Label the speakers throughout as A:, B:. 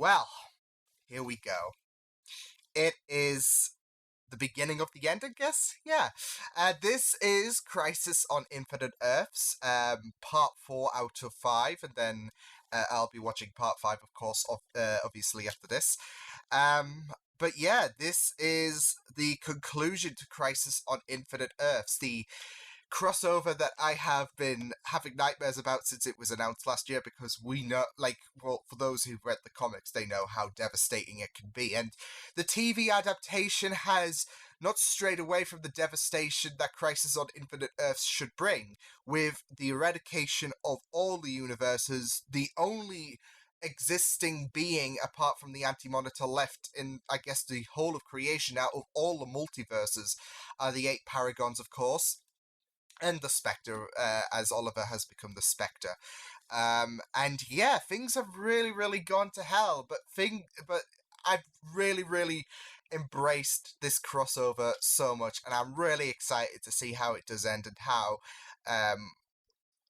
A: Well, here we go. It is the beginning of the end, I guess? Yeah. This is Crisis on Infinite Earths, part 4 out of 5, and then I'll be watching part 5, of course, obviously after this. But yeah, this is the conclusion to Crisis on Infinite Earths, the crossover that I have been having nightmares about since it was announced last year, because we know, for those who've read the comics, they know how devastating it can be. And the TV adaptation has not strayed away from the devastation that Crisis on Infinite Earths should bring, with the eradication of all the universes, the only existing being apart from the Anti-Monitor left in, I guess, the whole of creation out of all the multiverses are the 8 Paragons, of course. And the Spectre, as Oliver has become the Spectre. And yeah, things have really, really gone to hell. But I've really, really embraced this crossover so much, and I'm really excited to see how it does end and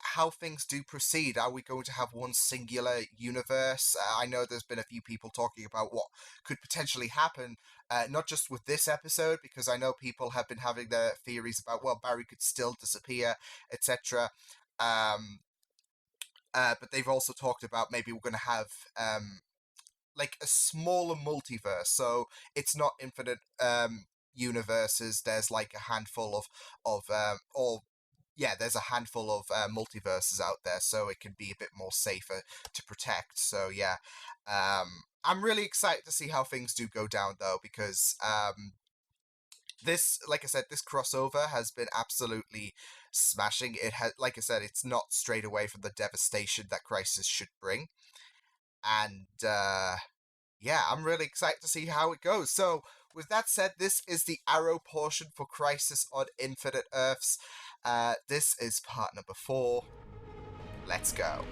A: how things do proceed. Are we going to have one singular universe? I know there's been a few people talking about what could potentially happen, not just with this episode, because I know people have been having their theories about, well, Barry could still disappear, etc. But they've also talked about maybe we're going to have like a smaller multiverse, so it's not infinite universes. There's like a handful there's a handful of multiverses out there, so it can be a bit more safer to protect. So yeah, I'm really excited to see how things do go down, though, because this, like I said, this crossover has been absolutely smashing. It has, like I said, it's not strayed away from the devastation that Crisis should bring, and yeah, I'm really excited to see how it goes. So, with that said, this is the Arrow portion for Crisis on Infinite Earths. This is part number 4. Let's go.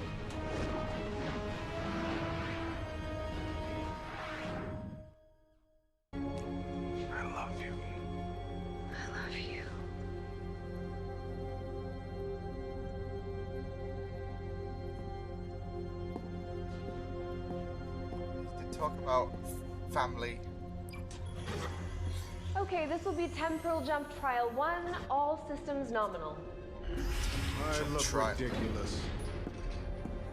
B: I love you.
C: I love you.
A: To talk about family.
D: Okay, this will be temporal jump trial 1, all systems nominal.
B: I look ridiculous.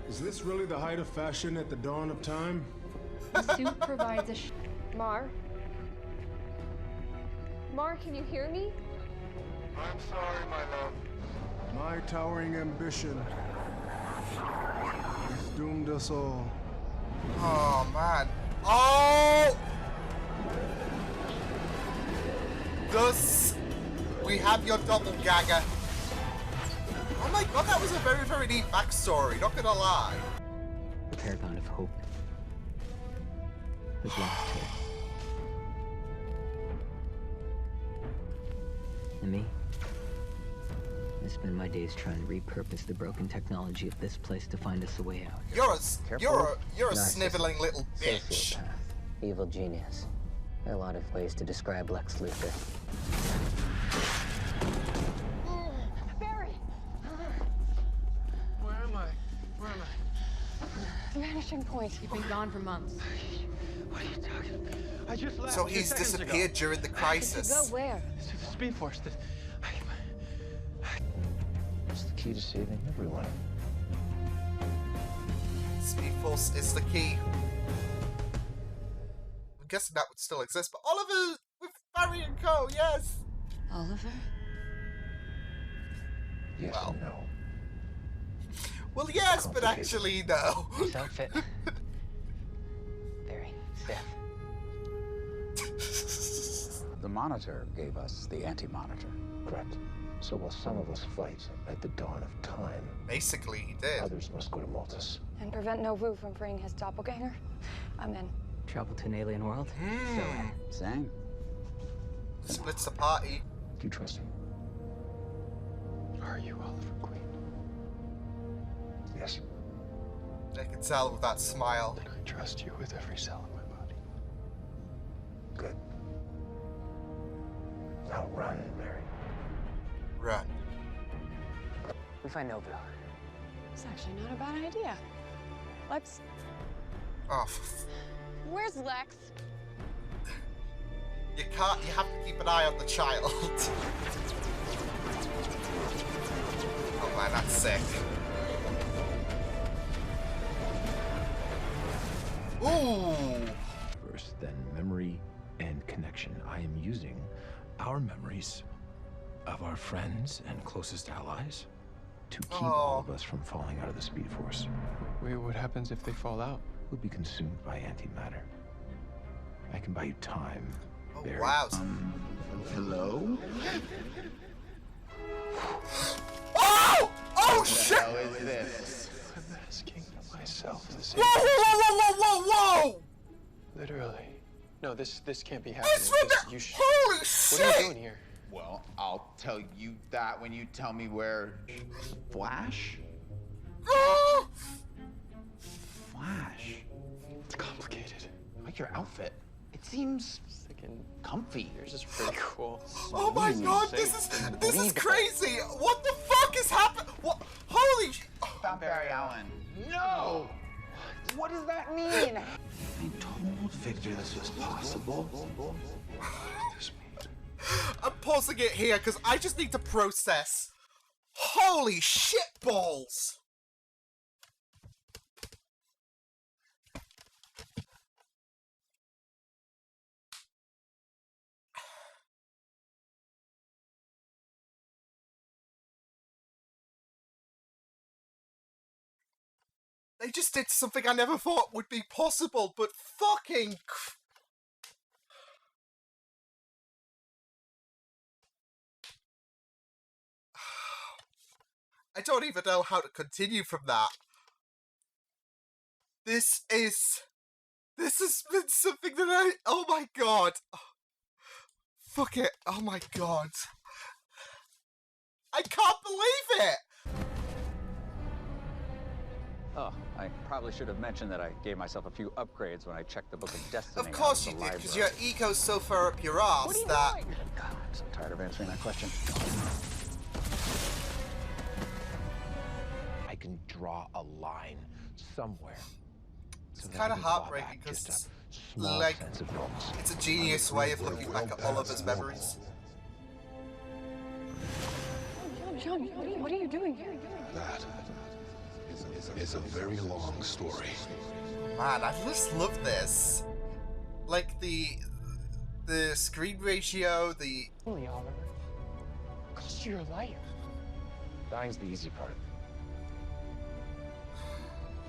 B: Is this really the height of fashion at the dawn of time?
C: The suit provides a
D: Mar? Mar, can you hear me?
B: I'm sorry, my love. My towering ambition has doomed us all.
A: Oh, man. Oh! Thus, we have your doppelganger. Oh my god, that was a very, very neat backstory, not gonna lie.
E: The paragon of hope was lost here. And me? I spend my days trying to repurpose the broken technology of this place to find us a way out.
A: You're a sniveling little bitch.
E: Sociopath. Evil genius. There are a lot of ways to describe Lex Luthor.
C: Barry!
B: Where am I?
C: Vanishing point. You've been gone for months.
B: What are you talking about? I just left.
A: So he's disappeared during the crisis.
C: Go where?
B: To the Speed Force. It's the key to saving everyone.
A: Speed Force is the key. I'm guessing that would still exist, but Oliver with Barry and Co, yes!
C: Oliver?
B: Yes
A: Well.
B: and no.
A: Well, yes, but actually, no.
E: This outfit. Very stiff.
F: The Monitor gave us the Anti-Monitor.
G: Correct. So while some of us fight at the dawn of time,
A: Basically, he did.
G: others must go to Maltus.
C: And prevent Novu from freeing his doppelganger? I'm in.
E: Travel to an alien world?
F: Same.
A: Splits the party.
G: Do you trust me?
B: Are you Oliver Queen?
G: Yes.
A: I can tell with that smile.
B: Then I trust you with every cell in my body.
G: Good. Now run, Mary.
A: Run.
E: We find Novu.
C: It's actually not a bad idea. Let's...
A: Oh,
C: Where's Lex?
A: you can't. You have to keep an eye on the child. Oh man, that's sick. Ooh.
G: First, then memory and connection. I am using our memories of our friends and closest allies to keep all of us from falling out of the Speed Force.
H: Wait, what happens if they fall out?
G: We'll be consumed by antimatter. I can buy you time.
A: Oh,
G: Barry.
A: wow.
G: Hello?
A: Oh! Oh shit!
I: How is this?
H: I'm asking myself the same.
A: Whoa! Whoa! Whoa! Whoa! Whoa! Whoa!
H: Literally. No, this can't be happening.
A: It's from
H: You
A: holy
H: What
A: shit!
H: are you doing here?
I: Well, I'll tell you that when you tell me where... Flash?
A: Oh!
I: Flash?
H: It's complicated.
I: I like your outfit. It seems
H: Freaking
I: comfy.
H: yours is pretty cool.
A: Oh my god, this is crazy! What the fuck is happening? What? Holy sh-
I: Stop, Barry Allen. No! What does that mean? I told Victor this was possible.
A: I'm pausing it here because I just need to process. Holy shit balls! They just did something I never thought would be possible, but fucking... I don't even know how to continue from that. This has been something that oh my god. Fuck it, oh my god. I can't believe it!
F: Oh, I probably should have mentioned that I gave myself a few upgrades when I checked the Book of Destiny.
A: Of course you did, because your eco's so far up your ass that...
F: God, I'm so tired of answering that question.
G: I can draw a line somewhere.
A: It's kind of heartbreaking because, like, it's a genius way of looking back at Oliver's memories.
C: John, what are you doing here?
B: That is a very long story.
A: Man, I just love this. Like, the screen ratio, the...
H: Holy Oliver. Cost you your life.
G: Dying's the easy part.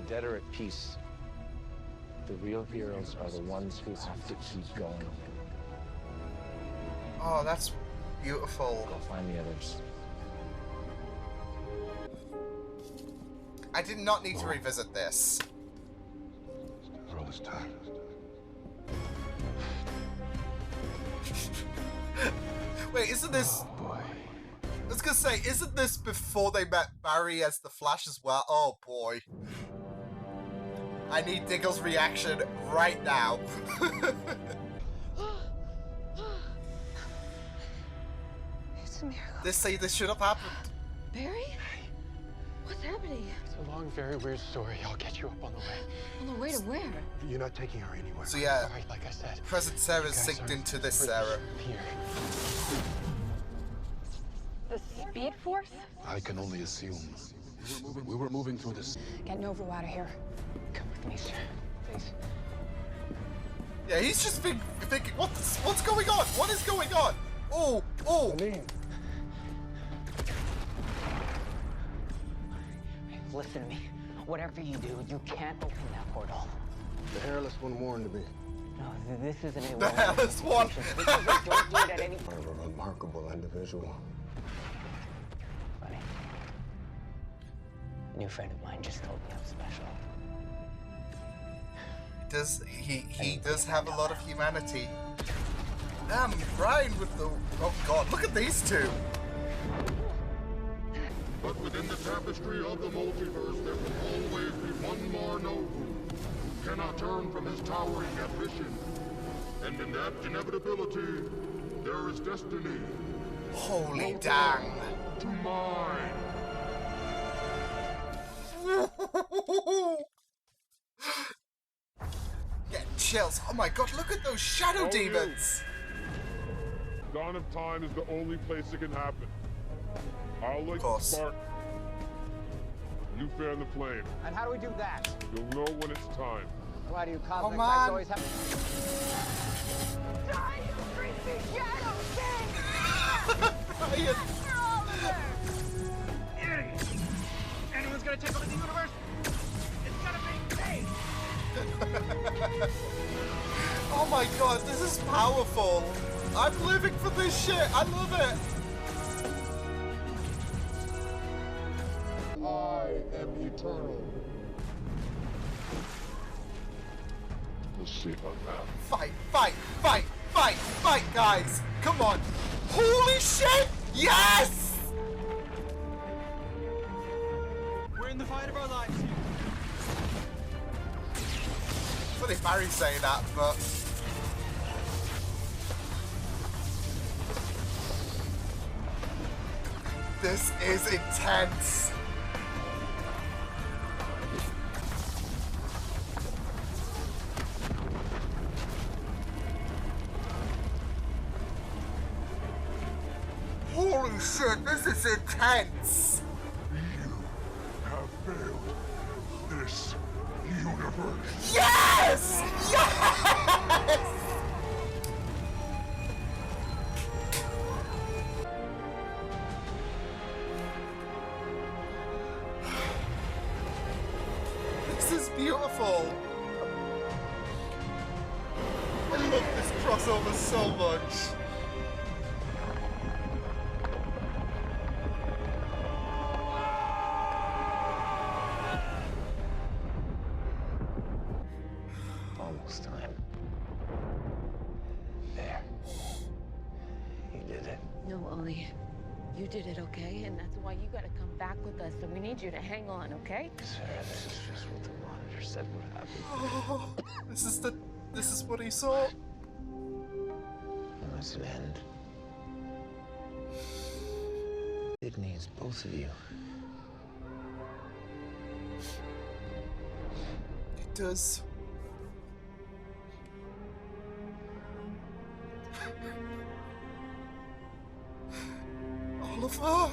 G: The dead are at peace. The real heroes are the ones who have to keep going.
A: Oh, that's beautiful.
G: I'll find the others.
A: I did not need to revisit this.
B: The world is tired.
A: Wait, isn't this...
H: Oh boy.
A: I was gonna say, isn't this before they met Barry as the Flash as well? Oh boy. I need Diggle's reaction right now.
C: It's a miracle.
A: This should have happened.
C: Barry? What's happening?
H: It's a long, very weird story. I'll get you up on the way.
C: On the way to where?
B: You're not taking her anywhere.
A: So yeah,
H: All right, like I said.
A: present Sarah's
H: you guys
A: synced
H: are
A: into this
H: prisoners
A: Sarah.
H: Here.
C: The Speed Force?
B: I can only assume. We were moving through this.
C: Get Novo out of here. Come with me, sir. Please.
A: Yeah, he's just thinking, what's going on? What is going on? Oh, oh.
E: Listen to me. Whatever you do, you can't open that portal.
B: The hairless one warned me.
E: No, this isn't a
A: The hairless one.
E: This is a don't do it at any...
B: A remarkable individual.
E: Funny. A new friend of mine just told me I'm special.
A: He does have a lot of humanity. Damn, Brian with the... Oh god, look at these two.
J: But within the tapestry of the multiverse, there will always be one more Nobu who cannot turn from his towering ambition. And in that inevitability, there is destiny.
A: Holy dang.
J: To mine.
A: chills. Oh my god, look at those shadow
J: Oh,
A: demons.
J: Dawn of Time is the only place it can happen. I'll light the spark. You fan the flame.
F: And how do we do that?
J: You'll know when it's time.
F: Why do you cosmic
A: man.
F: types always have...
D: Die, you creepy shadow thing!
A: Brian.
D: After all of her!
I: Anyone's gonna take over the universe? It's gonna be me!
A: Oh my god, this is powerful. I'm living for this shit. I love it.
J: I am eternal. We'll see about that.
A: Fight, fight, fight, fight, fight, guys. Come on. Holy shit. Yes!
I: We're in the fight of our lives here.
A: Funny Barry saying that, but... This is intense. Holy shit, this is intense.
J: You have failed this universe.
A: Yes! Yes! This is beautiful. I love this crossover so much.
G: Almost time. There. You did it.
K: No, Ollie. You did it, okay? And that's why you gotta come back with us. So we need you to hang on, okay?
G: Sarah, this is just what the monitor said would happen.
A: Oh, this is what he saw.
G: Unless it end. It needs both of you.
A: It does. Oliver.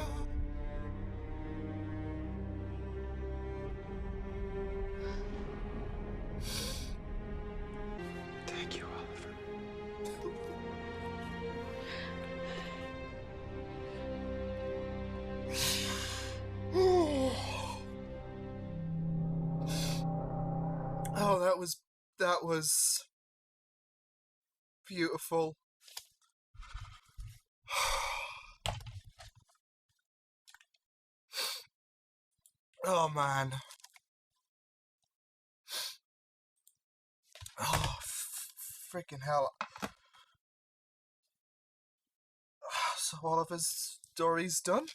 G: Thank you, Oliver.
A: Oh, that was beautiful. Oh man. Oh, freaking hell. So Oliver's story's done.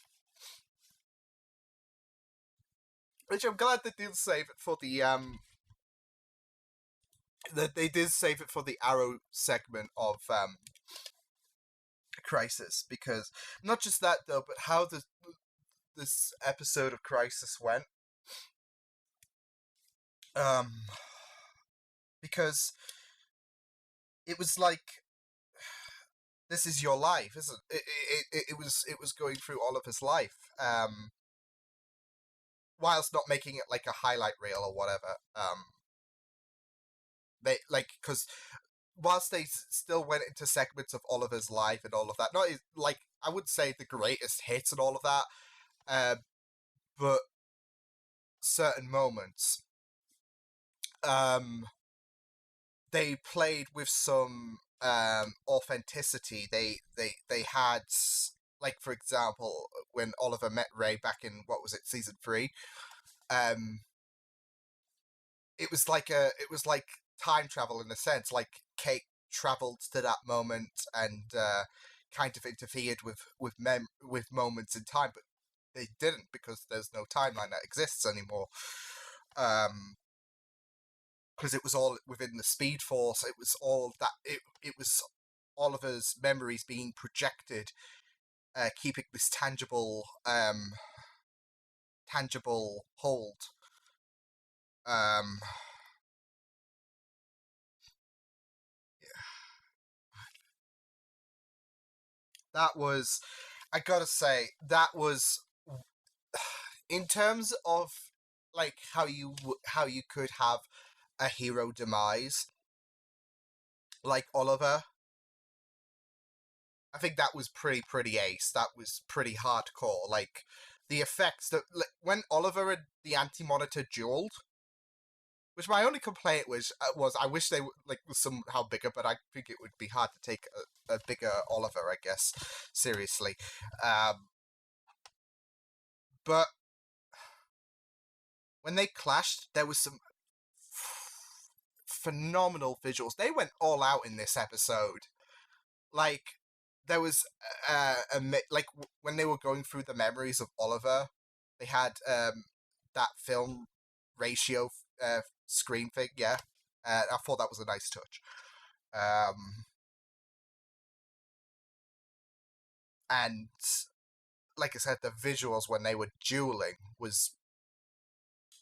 A: Which I'm glad they did save it for the that they did save it for the Arrow segment of Crisis, because not just that though, but how this episode of Crisis went. Because it was like, this is your life, isn't it? It was going through Oliver's life, whilst not making it like a highlight reel or whatever. They because whilst they still went into segments of Oliver's life and all of that, not like I would say the greatest hits and all of that, but certain moments, they played with some authenticity. They had, like, for example, when Oliver met Ray back in, what was it, season 3, it was like time travel in a sense. Like, Kate traveled to that moment and kind of interfered with moments in time, but they didn't, because there's no timeline that exists anymore. Because it was all within the Speed Force. It was all that. It was Oliver's memories being projected, keeping this tangible hold. That was, I gotta say, that was, in terms of like how you could have a hero demise like Oliver. I think that was pretty ace. That was pretty hardcore. Like the effects that when Oliver and the Anti-Monitor dueled, which my only complaint was I wish they was somehow bigger, but I think it would be hard to take a bigger Oliver, I guess, seriously. But when they clashed, there was some phenomenal visuals. They went all out in this episode. Like there was when they were going through the memories of Oliver, they had that film ratio screen thing. Yeah, I thought that was a nice touch. And like I said, the visuals when they were dueling was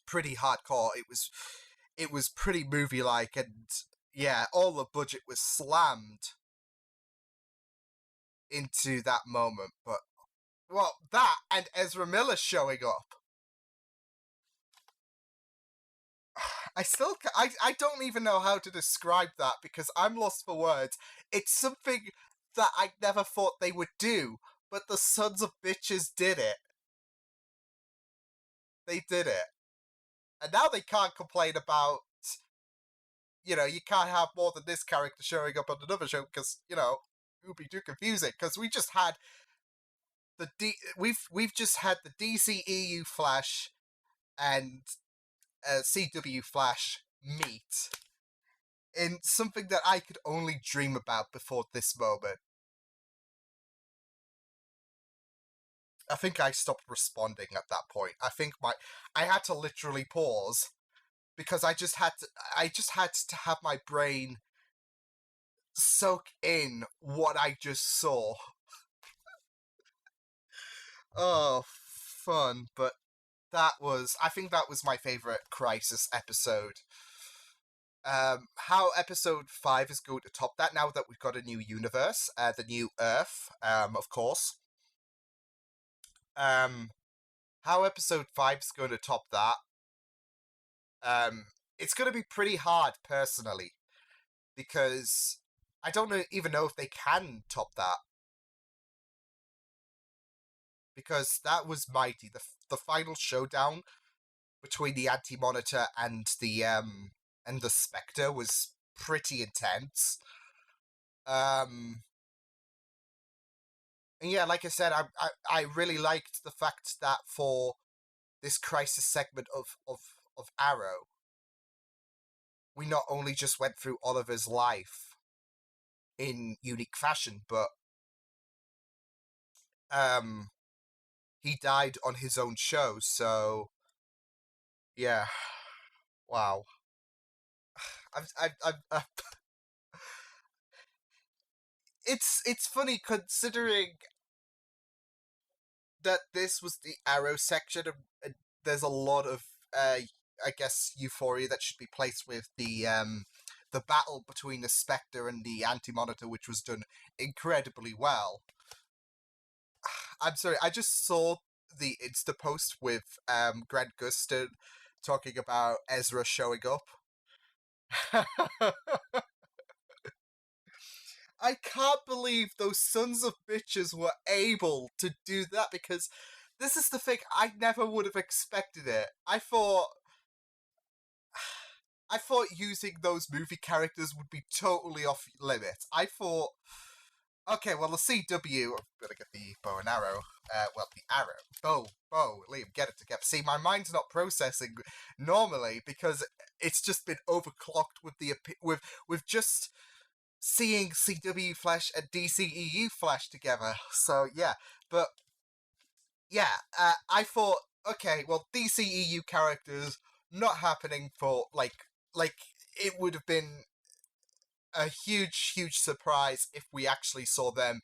A: pretty hardcore. It was pretty movie-like, and yeah, all the budget was slammed into that moment. But well, that and Ezra Miller showing up. I don't even know how to describe that because I'm lost for words. It's something that I never thought they would do, but the sons of bitches did it. They did it. And now they can't complain about, you can't have more than this character showing up on another show because, it would be too confusing. Because we just had we've just had the DCEU Flash and CW Flash meet in something that I could only dream about before this moment. I think I stopped responding at that point. I think I had to literally pause because I just had to have my brain soak in what I just saw. Oh, fun. But I think that was my favorite Crisis episode. How episode 5 is going to top that now that we've got a new universe, the new Earth, of course. How episode 5 is going to top that, it's going to be pretty hard, personally, because I don't even know if they can top that. Because that was mighty. The final showdown between the Anti-Monitor and the Spectre was pretty intense. And yeah, like I said, I really liked the fact that for this Crisis segment of Arrow, we not only just went through Oliver's life in unique fashion, but he died on his own show, so yeah, wow. It's funny considering that this was the Arrow section, and there's a lot of I guess euphoria that should be placed with the battle between the Spectre and the Anti-Monitor, which was done incredibly well. I'm sorry, I just saw the Insta post with Grant Gustin talking about Ezra showing up. I can't believe those sons of bitches were able to do that, because this is the thing, I never would have expected it. I thought using those movie characters would be totally off limits. I thought, okay, well, the CW, I'm gonna get the bow and arrow, the arrow, bow, Liam, get it together. See, my mind's not processing normally, because it's just been overclocked with just seeing CW Flash and DCEU Flash together. So, yeah, but, yeah, I thought, okay, well, DCEU characters not happening for, like, it would have been a huge surprise if we actually saw them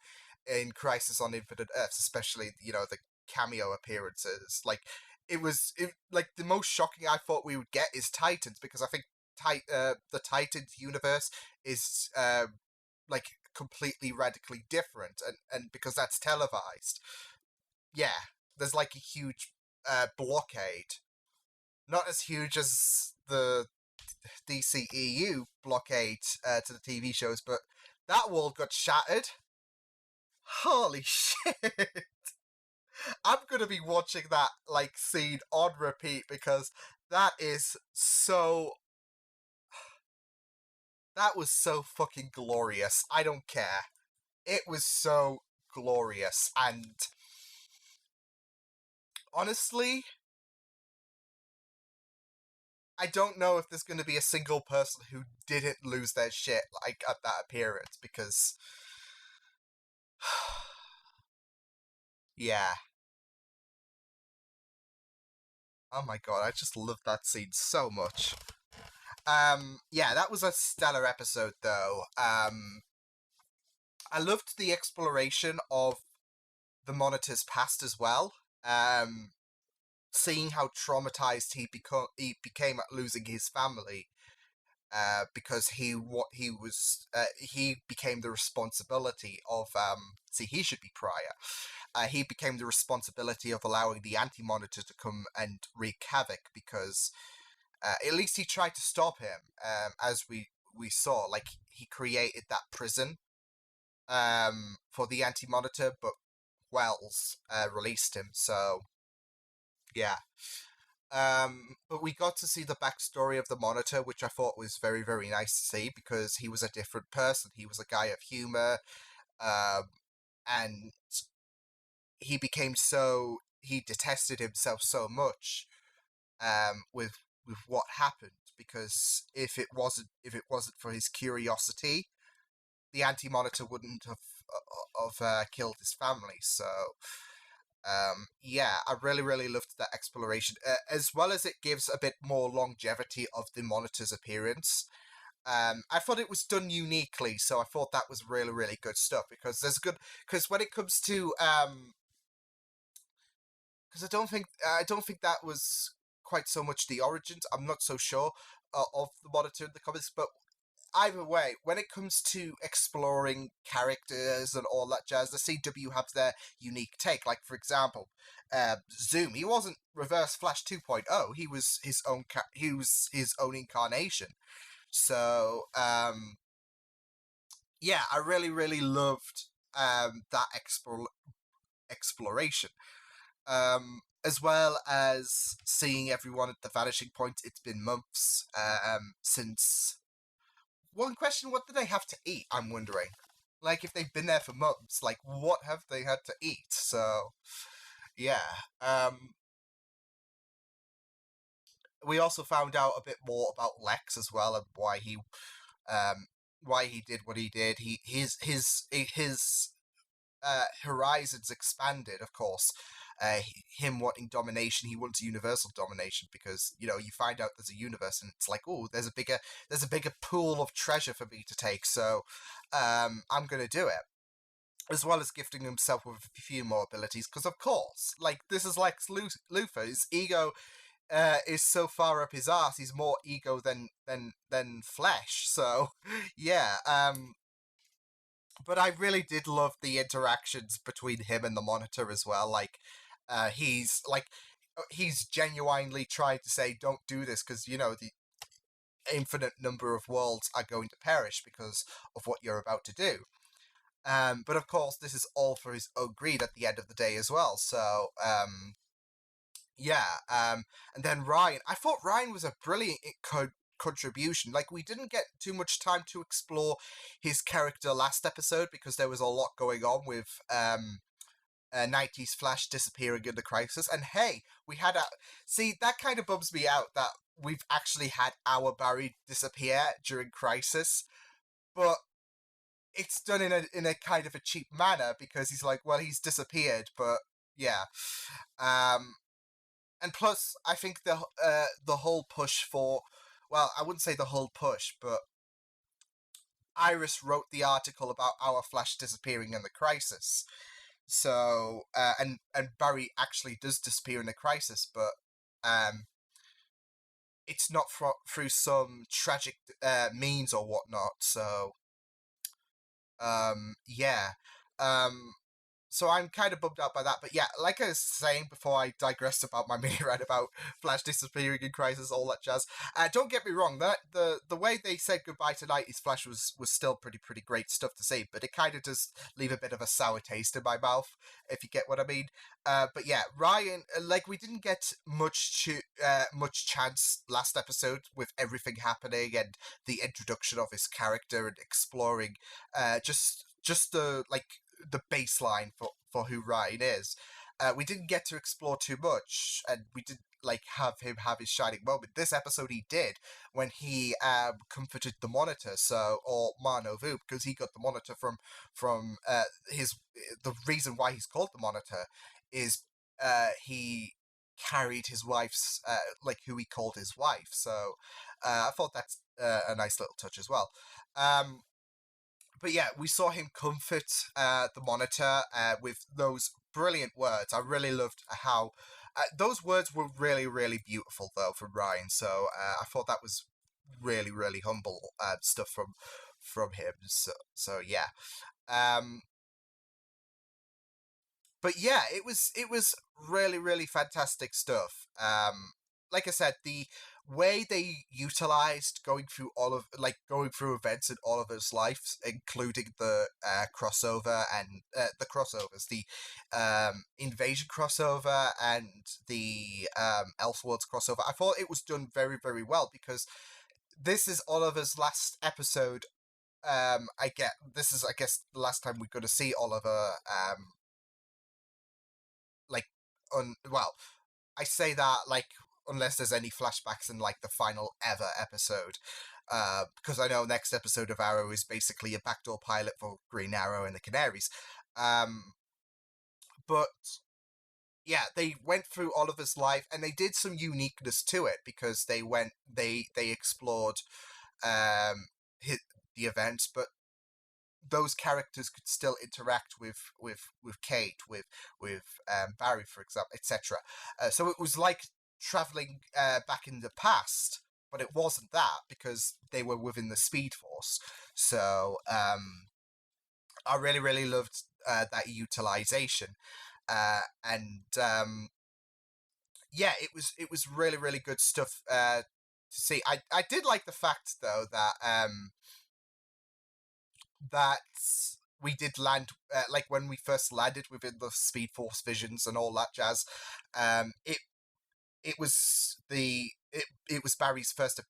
A: in Crisis on Infinite Earths, especially, the cameo appearances. Like, the most shocking I thought we would get is Titans, because I think the Titans universe is, completely radically different, and because that's televised, yeah, there's like a huge blockade. Not as huge as the DCEU blockade to the TV shows, but that world got shattered. Holy shit! I'm gonna be watching that like scene on repeat because that is so. That was so fucking glorious. I don't care. It was so glorious, and honestly, I don't know if there's going to be a single person who didn't lose their shit like at that appearance because yeah. Oh my god, I just love that scene so much. Yeah, that was a stellar episode though. I loved the exploration of the Monitor's past as well. Seeing how traumatized he became at losing his family, because he became the responsibility of see, he should be prior. He became the responsibility of allowing the Anti-Monitor to come and wreak havoc because at least he tried to stop him. As we saw, like he created that prison for the Anti-Monitor, but Wells released him. So yeah. But we got to see the backstory of the Monitor, which I thought was very, very nice to see because he was a different person. He was a guy of humor, and he detested himself so much, with what happened, because if it wasn't for his curiosity, the Anti-Monitor wouldn't have killed his family. So yeah, I really, really loved that exploration, as well as it gives a bit more longevity of the Monitor's appearance. I thought it was done uniquely, so I thought that was really, really good stuff, because because when it comes to, because I don't think that was quite so much the origins. I'm not so sure of the Monitor in the comics, but either way, when it comes to exploring characters and all that jazz, the CW have their unique take. Like, for example, Zoom. He wasn't Reverse Flash 2.0. He was his own. He was his own incarnation. So, yeah, I really, really loved that exploration. As well as seeing everyone at the vanishing point. It's been months since. One question: what do they have to eat? I'm wondering. Like, if they've been there for months, like, what have they had to eat? So, yeah. We also found out a bit more about Lex as well, and why he did what he did. His horizons expanded, of course. Him wanting domination, he wants universal domination because you find out there's a universe and it's like, oh, there's a bigger pool of treasure for me to take, so I'm gonna do it. As well as gifting himself with a few more abilities, because of course, like, this is Lex Luthor. His ego is so far up his ass. He's more ego than flesh. So yeah. But I really did love the interactions between him and the Monitor as well. Like, he's genuinely trying to say, "Don't do this," because the infinite number of worlds are going to perish because of what you're about to do. But of course, this is all for his own greed at the end of the day as well. So, yeah. And then Ryan. I thought Ryan was a brilliant contribution. Like, we didn't get too much time to explore his character last episode because there was a lot going on with 90s Flash disappearing in the Crisis. And hey, we had see, that kind of bums me out that we've actually had our Barry disappear during Crisis, but it's done in a kind of a cheap manner because he's like, well, he's disappeared, but yeah. And plus, I think the whole push for, well, I wouldn't say the whole push, but Iris wrote the article about our Flash disappearing in the Crisis. So, and Barry actually does disappear in the Crisis, but it's not through some tragic means or whatnot. So, Yeah. Um, so I'm kind of bummed out by that. But yeah, like I was saying before I digressed about my mini rant about Flash disappearing in Crisis, all that jazz. Don't get me wrong, that the way they said goodbye to 90s Flash was still pretty great stuff to see, but it kind of does leave a bit of a sour taste in my mouth, if you get what I mean. But yeah, Ryan, like we didn't get much chance last episode with everything happening and the introduction of his character and exploring just the the baseline for who Ryan is. We didn't get to explore too much, and we didn't have him have his shining moment. This episode he did when he comforted the Monitor, or Mar-Novu, because he got the Monitor from his the reason why he's called the Monitor is he carried his wife's who he called his wife. So I thought that's a nice little touch as well. But yeah, we saw him comfort the Monitor with those brilliant words. I really loved how those words were really beautiful though from Ryan. So I thought that was really humble stuff from him. So yeah. But yeah, it was really fantastic stuff. Like I said, the way they utilized going through events in Oliver's life, including the crossover and the crossovers, the invasion crossover and the Elseworlds crossover. I thought it was done very well because this is Oliver's last episode. This is, I guess, the last time we're going to see Oliver. I say that unless there's any flashbacks in the final ever episode, because I know next episode of Arrow is basically a backdoor pilot for Green Arrow and the Canaries. But yeah, they went through Oliver's life and they did some uniqueness to it because they explored the events, but those characters could still interact with Kate, with Barry, for example, etc. So it was like traveling back in the past, but it wasn't that because they were within the Speed Force. So I really loved that utilization, and yeah, it was really good stuff to see. I did like the fact though that we did land when we first landed within the Speed Force visions and all that jazz. It was it was Barry's first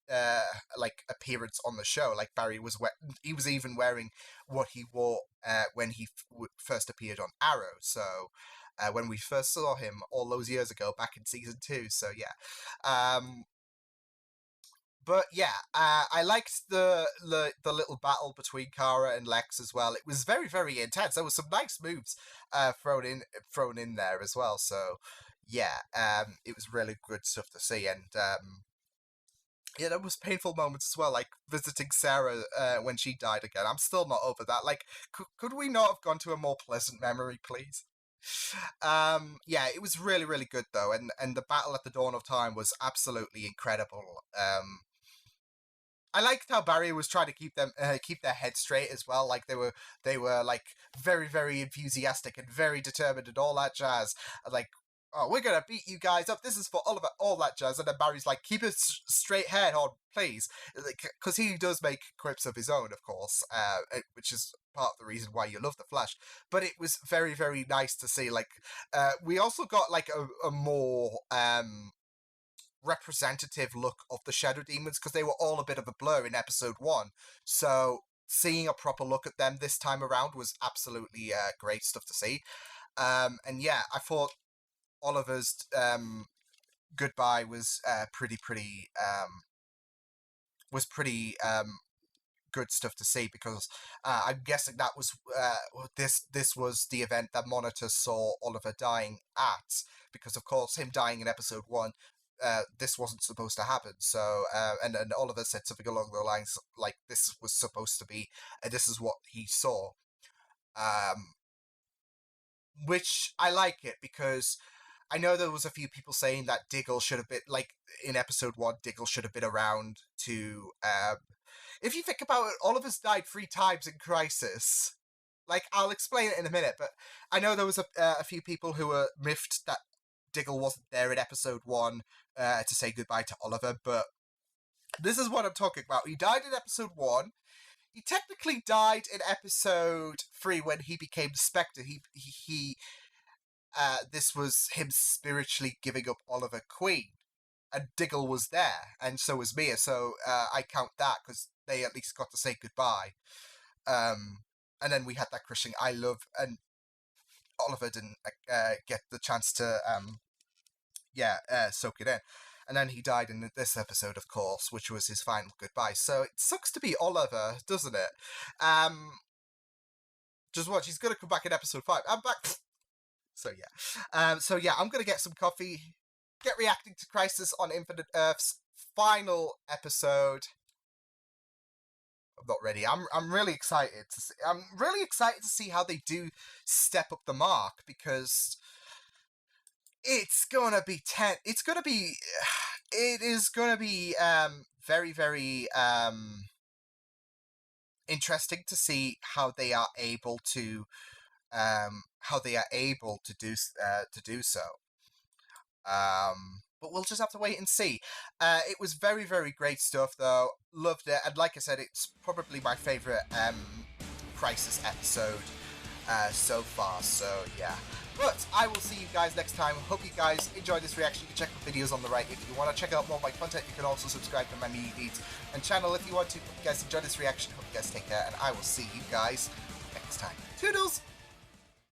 A: appearance on the show. Like Barry was he was even wearing what he wore when he first appeared on Arrow. So when we first saw him all those years ago back in season 2. So yeah. But yeah, I liked the little battle between Kara and Lex as well. It was very intense. There was some nice moves thrown in there as well. So yeah, it was really good stuff to see. And yeah, there was painful moments as well, like visiting Sarah when she died again. I'm still not over that. Like, could we not have gone to a more pleasant memory, please? Yeah, it was really good though, and the battle at the dawn of time was absolutely incredible. I liked how Barry was trying to keep their head straight as well. Like they were like very enthusiastic and very determined and all that jazz. Like, oh, we're gonna beat you guys up. This is for Oliver, all that jazz. And then Barry's like, keep a straight head on, please, because he does make quips of his own, of course, which is part of the reason why you love the Flash. But it was very nice to see. Like, we also got like a more representative look of the Shadow Demons because they were all a bit of a blur in episode 1. So seeing a proper look at them this time around was absolutely great stuff to see. And yeah, I thought Oliver's goodbye was pretty good stuff to see because I'm guessing that was this was the event that Monitor saw Oliver dying at, because of course him dying in episode 1, this wasn't supposed to happen. So and Oliver said something along the lines like this was supposed to be, and this is what he saw. Which I like it because I know there was a few people saying that Diggle should have been, like in episode 1, Diggle should have been around to if you think about it, Oliver's died 3 times in Crisis. Like, I'll explain it in a minute, but I know there was a few people who were miffed that Diggle wasn't there in episode 1 to say goodbye to Oliver, but this is what I'm talking about. He died in episode 1. He technically died in episode 3 when he became the Spectre. This was him spiritually giving up Oliver Queen. And Diggle was there, and so was Mia, so I count that, because they at least got to say goodbye. And then we had that crushing I love, and Oliver didn't get the chance to, soak it in. And then he died in this episode, of course, which was his final goodbye. So it sucks to be Oliver, doesn't it? Just watch, he's going to come back in episode 5. I'm back. So yeah, I'm going to get some coffee, get reacting to Crisis on Infinite Earths final episode. I'm not ready. I'm really excited to see. I'm really excited to see how they do step up the mark, because it's gonna be It is gonna be very, very interesting to see how they are able to do so. But we'll just have to wait and see. It was very, very great stuff, though. Loved it, and like I said, it's probably my favourite Crisis episode so far, so yeah. But I will see you guys next time. Hope you guys enjoyed this reaction. You can check the videos on the right. If you want to check out more of my content, you can also subscribe to my media needs and channel if you want to. Hope you guys enjoyed this reaction. Hope you guys take care, and I will see you guys next time. Toodles!